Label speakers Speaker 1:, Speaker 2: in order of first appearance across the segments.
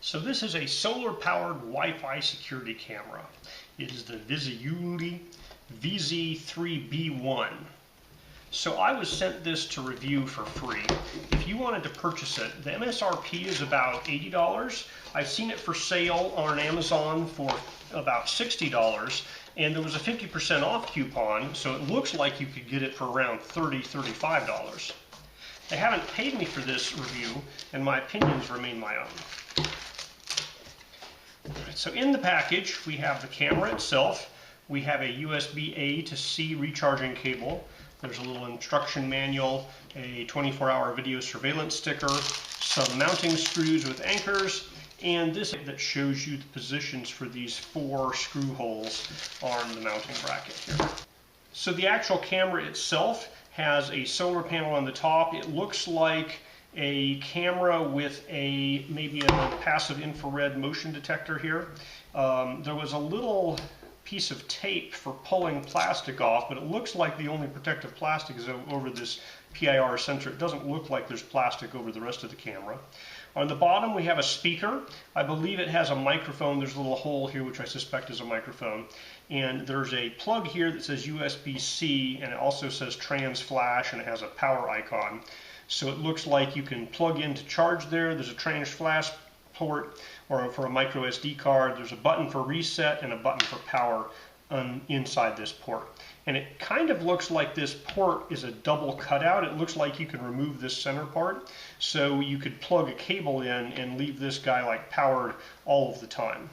Speaker 1: So this is a solar-powered Wi-Fi security camera. It is the VIZIUUY VZ-3B1. So I was sent this to review for free. If you wanted to purchase it, the MSRP is about $80. I've seen it for sale on Amazon for about $60, and there was a 50% off coupon, so it looks like you could get it for around $30, $35. They haven't paid me for this review, and my opinions remain my own. So in the package, we have the camera itself. We have a USB-A to C recharging cable. There's a little instruction manual, a 24-hour video surveillance sticker, some mounting screws with anchors, and this that shows you the positions for these 4 screw holes on the mounting bracket here. So the actual camera itself has a solar panel on the top. It looks like a camera with maybe a passive infrared motion detector here. There was a little piece of tape for pulling plastic off, but it looks like the only protective plastic is over this PIR sensor. It doesn't look like there's plastic over the rest of the camera. On the bottom we have a speaker. I believe it has a microphone. There's a little hole here which I suspect is a microphone. And there's a plug here that says USB-C, and it also says trans flash, and it has a power icon. So it looks like you can plug in to charge there. There's a trans flash port, or for a micro SD card. There's a button for reset and a button for power inside this port. And it kind of looks like this port is a double cutout. It looks like you can remove this center part, so you could plug a cable in and leave this guy like powered all of the time.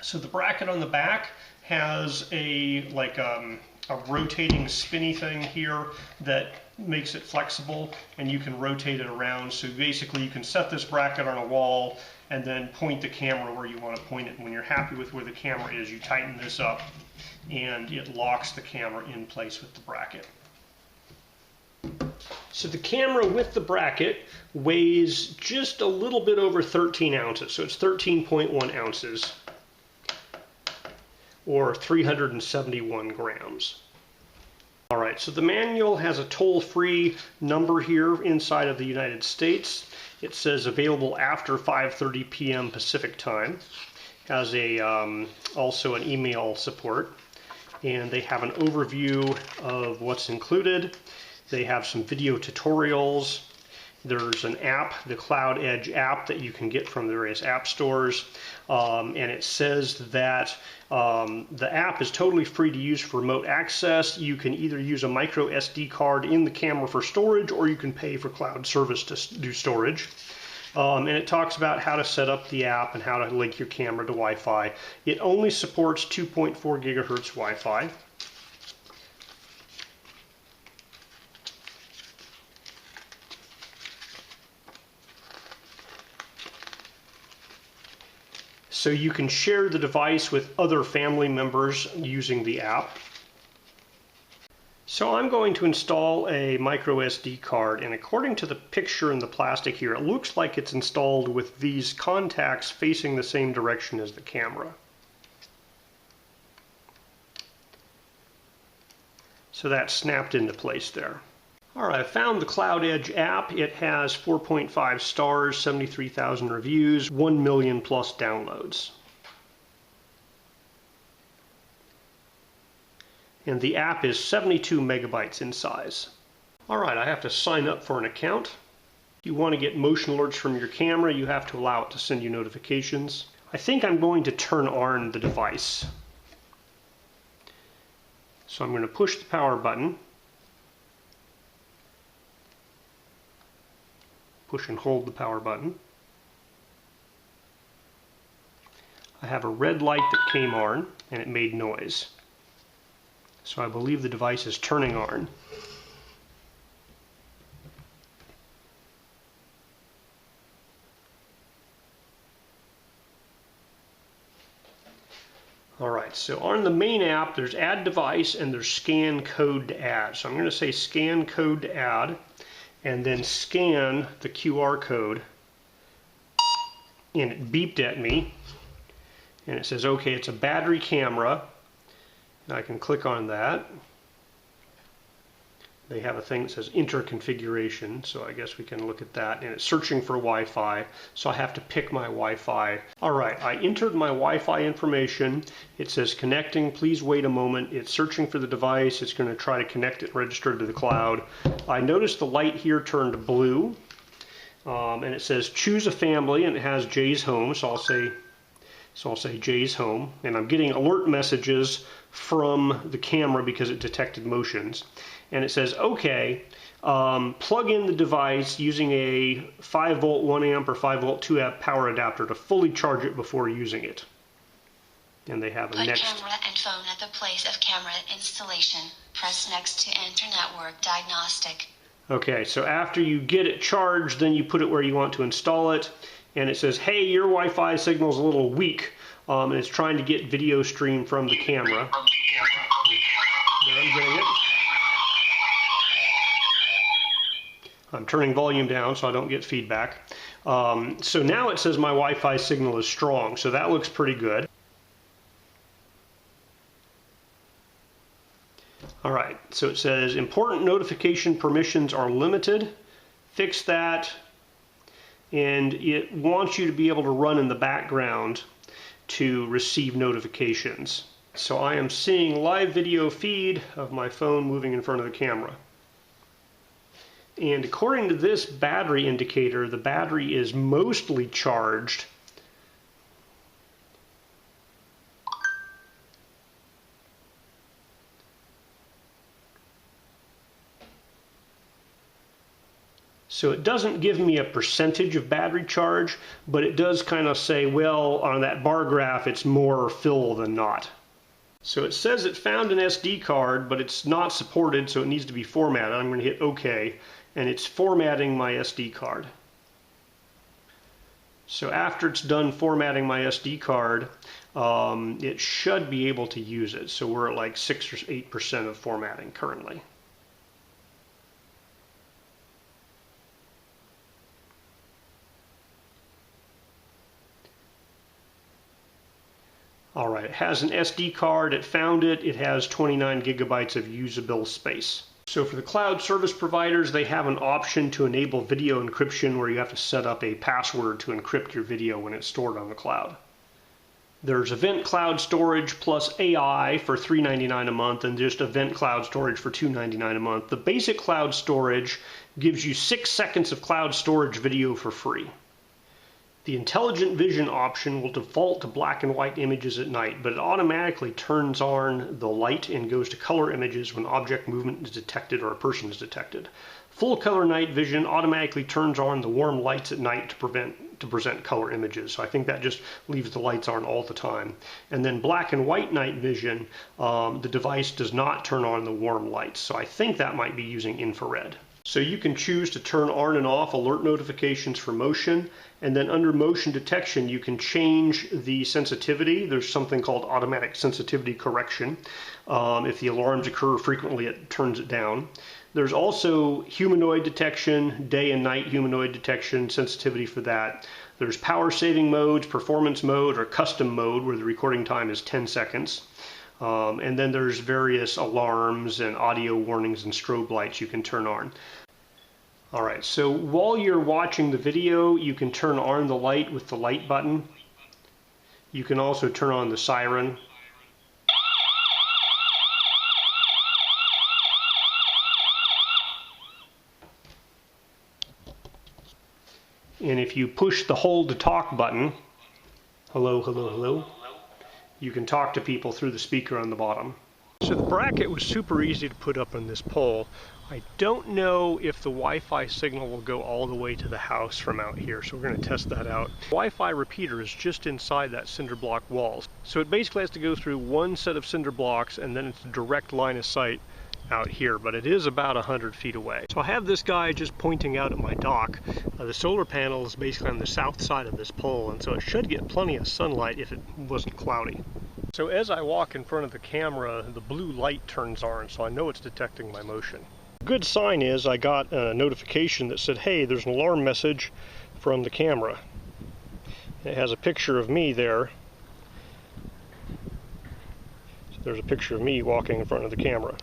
Speaker 1: So the bracket on the back has a rotating spinny thing here that makes it flexible, and you can rotate it around. So basically you can set this bracket on a wall and then point the camera where you want to point it. When you're happy with where the camera is, you tighten this up and it locks the camera in place with the bracket. So the camera with the bracket weighs just a little bit over 13 ounces. So it's 13.1 ounces or 371 grams. All right, so the manual has a toll-free number here inside of the United States. It says available after 5:30 p.m. Pacific time. Has also an email support, and they have an overview of what's included. They have some video tutorials. There's an app, the Cloud Edge app, that you can get from the various app stores, and it says that the app is totally free to use for remote access. You can either use a micro SD card in the camera for storage, or you can pay for cloud service to do storage. And it talks about how to set up the app and how to link your camera to Wi-Fi. It only supports 2.4 gigahertz Wi-Fi. So you can share the device with other family members using the app. So I'm going to install a micro SD card, and according to the picture in the plastic here, it looks like it's installed with these contacts facing the same direction as the camera. So that's snapped into place there. Alright, I found the Cloud Edge app. It has 4.5 stars, 73,000 reviews, 1 million plus downloads. And the app is 72 megabytes in size. Alright, I have to sign up for an account. If you want to get motion alerts from your camera, you have to allow it to send you notifications. I think I'm going to turn on the device. So I'm going to push the power button. Push and hold the power button. I have a red light that came on, and it made noise. So I believe the device is turning on. Alright, so on the main app there's add device and there's scan code to add. So I'm going to say scan code to add, and then scan the QR code, and it beeped at me, and it says okay, it's a battery camera. I can click on that. They have a thing that says enter configuration, so I guess we can look at that. And it's searching for Wi-Fi, so I have to pick my Wi-Fi. All right, I entered my Wi-Fi information. It says connecting, please wait a moment. It's searching for the device. It's going to try to connect it, register to the cloud. I noticed the light here turned blue, and it says choose a family, and it has Jay's home, so I'll say Jay's home, and I'm getting alert messages from the camera because it detected motions. And it says, okay, plug in the device using a 5 volt 1 amp or 5 volt 2 amp power adapter to fully charge it before using it. And they have a next.
Speaker 2: Put camera and phone at the place of camera installation. Press next to enter network diagnostic.
Speaker 1: Okay, so after you get it charged, then you put it where you want to install it. And it says, hey, your Wi-Fi signal is a little weak. And it's trying to get video stream from the camera. There, I'm getting it. I'm turning volume down so I don't get feedback. So now it says my Wi-Fi signal is strong, so that looks pretty good. All right, so it says important notification permissions are limited. Fix that. And it wants you to be able to run in the background to receive notifications. So I am seeing live video feed of my phone moving in front of the camera. And according to this battery indicator, the battery is mostly charged. So it doesn't give me a percentage of battery charge, but it does kind of say, well, on that bar graph, it's more full than not. So it says it found an SD card, but it's not supported, so it needs to be formatted. I'm going to hit OK, and it's formatting my SD card. So after it's done formatting my SD card, it should be able to use it. So we're at like 6 or 8% of formatting currently. All right, it has an SD card, it found it, it has 29 gigabytes of usable space. So for the cloud service providers, they have an option to enable video encryption where you have to set up a password to encrypt your video when it's stored on the cloud. There's Event Cloud Storage plus AI for $3.99 a month and just Event Cloud Storage for $2.99 a month. The basic cloud storage gives you 6 seconds of cloud storage video for free. The Intelligent Vision option will default to black and white images at night, but it automatically turns on the light and goes to color images when object movement is detected or a person is detected. Full color night vision automatically turns on the warm lights at night to present color images. So I think that just leaves the lights on all the time. And then black and white night vision, the device does not turn on the warm lights. So I think that might be using infrared. So you can choose to turn on and off alert notifications for motion, and then under motion detection you can change the sensitivity. There's something called automatic sensitivity correction. If the alarms occur frequently, it turns it down. There's also humanoid detection, day and night humanoid detection, sensitivity for that. There's power saving modes, performance mode, or custom mode where the recording time is 10 seconds. And then there's various alarms and audio warnings and strobe lights you can turn on. All right, so while you're watching the video, you can turn on the light with the light button. You can also turn on the siren. And if you push the hold to talk button, hello, hello, hello, you can talk to people through the speaker on the bottom. So the bracket was super easy to put up on this pole. I don't know if the Wi-Fi signal will go all the way to the house from out here, so we're going to test that out. The Wi-Fi repeater is just inside that cinder block wall. So it basically has to go through one set of cinder blocks and then it's a direct line of sight out here, but it is about 100 feet away. So I have this guy just pointing out at my dock. The solar panel is basically on the south side of this pole, and so it should get plenty of sunlight if it wasn't cloudy. So as I walk in front of the camera, the blue light turns on, so I know it's detecting my motion. A good sign is I got a notification that said, hey, there's an alarm message from the camera. It has a picture of me there. So there's a picture of me walking in front of the camera.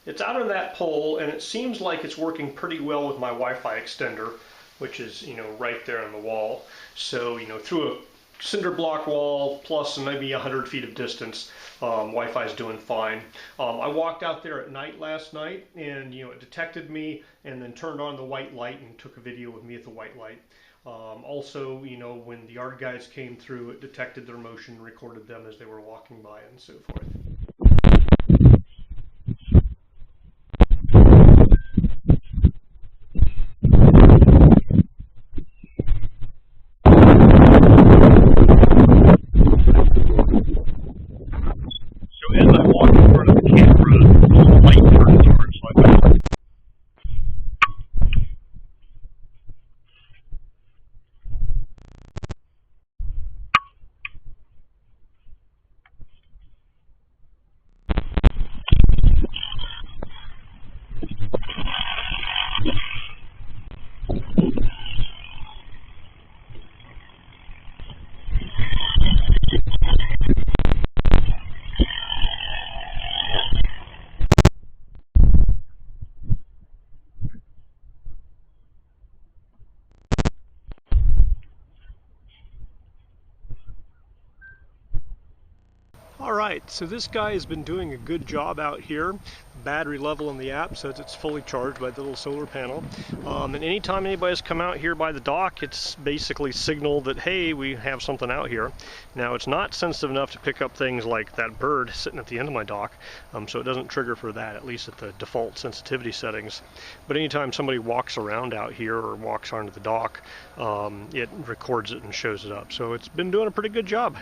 Speaker 1: It's out on that pole, and it seems like it's working pretty well with my Wi-Fi extender, which is, right there on the wall. So, through a cinder block wall plus maybe 100 feet of distance, Wi-Fi is doing fine. I walked out there at night last night, and it detected me and then turned on the white light and took a video of me at the white light. Also, when the yard guys came through, it detected their motion and recorded them as they were walking by and so forth. As I walk in front of the camera, the light turns orange like that. Alright, so this guy has been doing a good job out here. Battery level in the app says it's fully charged by the little solar panel. And anytime anybody's come out here by the dock, it's basically signaled that, hey, we have something out here. Now, it's not sensitive enough to pick up things like that bird sitting at the end of my dock, so it doesn't trigger for that, at least at the default sensitivity settings. But anytime somebody walks around out here or walks onto the dock, it records it and shows it up. So it's been doing a pretty good job.